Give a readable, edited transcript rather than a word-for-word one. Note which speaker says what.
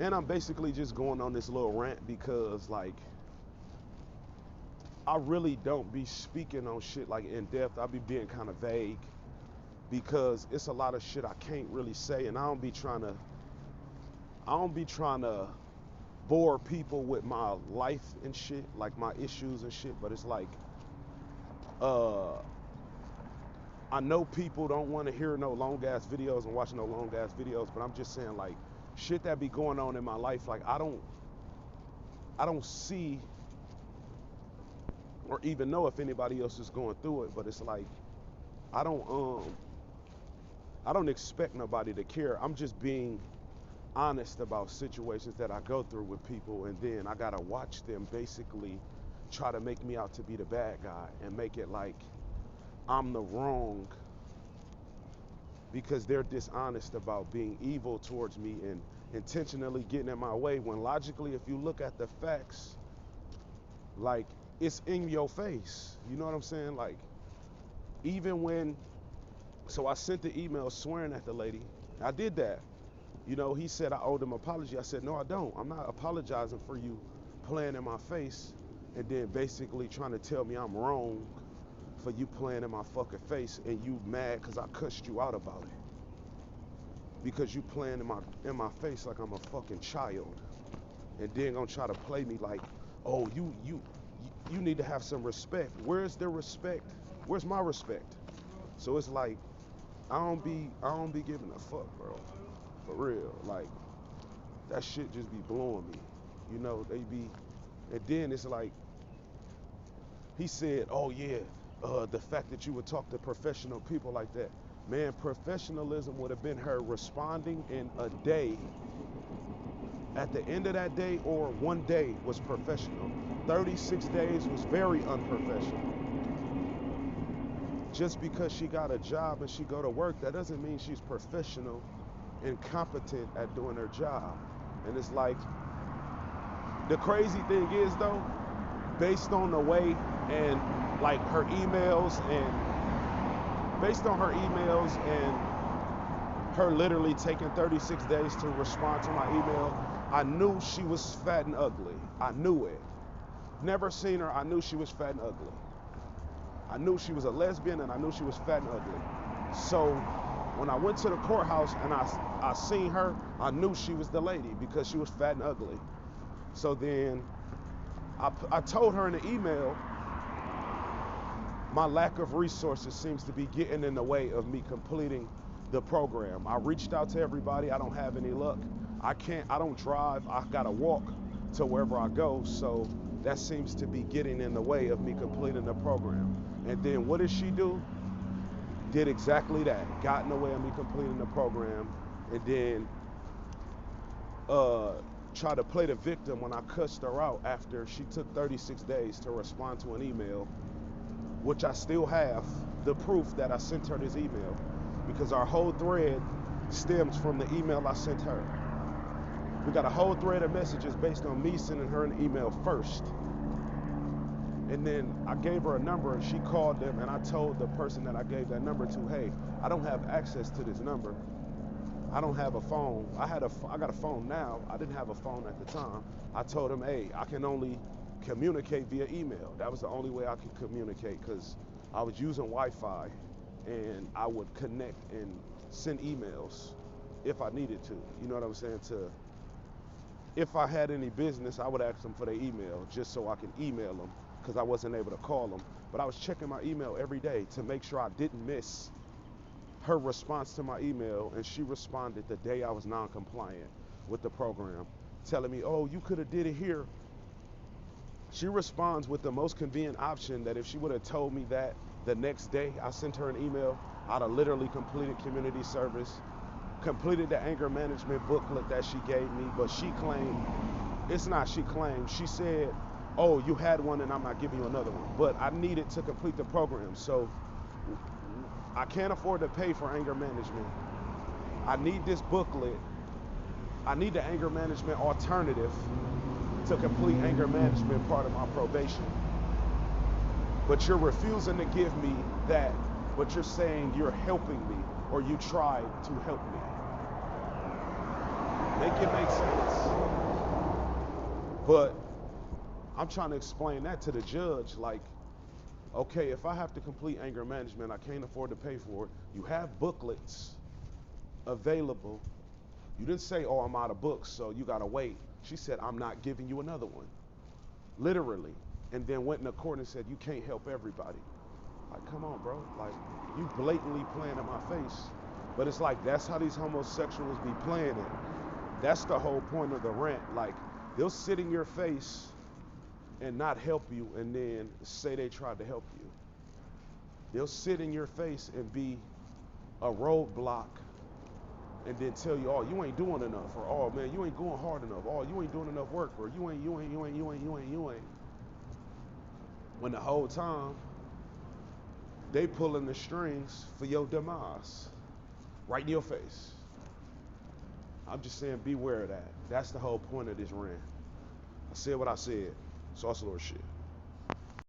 Speaker 1: And I'm basically just going on this little rant because, like, I really don't be speaking on shit like in depth. I be being kind of vague because it's a lot of shit I can't really say, and I don't be trying to bore people with my life and shit, like my issues and shit. But it's like, uh, I know people don't want to hear no long ass videos and watch no long ass videos, but I'm just saying, like, shit that be going on in my life, like I don't see or even know if anybody else is going through it, but it's like I don't um I don't expect nobody to care. I'm just being honest about situations that I go through with people, and then I gotta watch them basically try to make me out to be the bad guy and make it like I'm the wrong because they're dishonest about being evil towards me and intentionally getting in my way, when logically, if you look at the facts, like, it's in your face. You know what I'm saying? Like, even when, so I sent the email swearing at the lady. I did that. You know, he said I owed him an apology. I said, no, I don't. I'm not apologizing for you playing in my face and then basically trying to tell me I'm wrong for you playing in my fucking face, and you mad because I cussed you out about it. Because you playing in my face like I'm a fucking child. And then gonna try to play me like, oh, you need to have some respect. Where's the respect? Where's my respect? So it's like I don't be giving a fuck, bro. For real. Like, that shit just be blowing me. You know, they be, and then it's like, he said, oh yeah, the fact that you would talk to professional people like that. Man, professionalism would have been her responding in a day. At the end of that day or one day was professional. 36 days was very unprofessional. Just because she got a job and she go to work, that doesn't mean she's professional and competent at doing her job. And it's like, the crazy thing is though, based on the way and like her emails and based on her emails and her literally taking 36 days to respond to my email, I knew she was fat and ugly. I knew it. Never seen her. I knew she was fat and ugly. I knew she was a lesbian, and I knew she was fat and ugly. So when I went to the courthouse and I seen her, I knew she was the lady because she was fat and ugly. So then I told her in the email, my lack of resources seems to be getting in the way of me completing the program. I reached out to everybody. I don't have any luck. I don't drive. I gotta walk to wherever I go. So that seems to be getting in the way of me completing the program. And then what did she do? Did exactly that. Got in the way of me completing the program. And then try to play the victim when I cussed her out after she took 36 days to respond to an email, which I still have the proof that I sent her this email, because our whole thread stems from the email I sent her. We got a whole thread of messages based on me sending her an email first. And then I gave her a number and she called them, and I told the person that I gave that number to, hey, I don't have access to this number. I don't have a phone. I got a phone now. I didn't have a phone at the time. I told him, hey, I can only communicate via email. That was the only way I could communicate, because I was using Wi-Fi and I would connect and send emails if I needed to. You know what I'm saying? If I had any business, I would ask them for their email just so I can email them, because I wasn't able to call them. But I was checking my email every day to make sure I didn't miss her response to my email, and she responded the day I was non-compliant with the program, telling me, oh, you could have did it here. She responds with the most convenient option that if she would have told me that the next day I sent her an email, I'd have literally completed community service, completed the anger management booklet that she gave me. But she claimed, it's not she claimed, she said, oh, you had one and I'm not giving you another one. But I needed to complete the program, so I can't afford to pay for anger management. I need this booklet. I need the anger management alternative to complete anger management part of my probation. But you're refusing to give me that, but you're saying you're helping me, or you tried to help me. Make it make sense. But I'm trying to explain that to the judge. Like, okay, if I have to complete anger management, I can't afford to pay for it. You have booklets available. You didn't say, oh, I'm out of books, so you gotta wait. She said, I'm not giving you another one. Literally. And then went in the court and said, you can't help everybody. Like, come on, bro. Like, you blatantly playing in my face. But it's like, that's how these homosexuals be playing it. That's the whole point of the rant. Like, they'll sit in your face and not help you and then say they tried to help you. They'll sit in your face and be a roadblock and then tell you, oh, you ain't doing enough, or oh man, you ain't going hard enough, oh, you ain't doing enough work, or you ain't. When the whole time they pulling the strings for your demise. Right in your face. I'm just saying, beware of that. That's the whole point of this rant. I said what I said. Sauce Lord shit.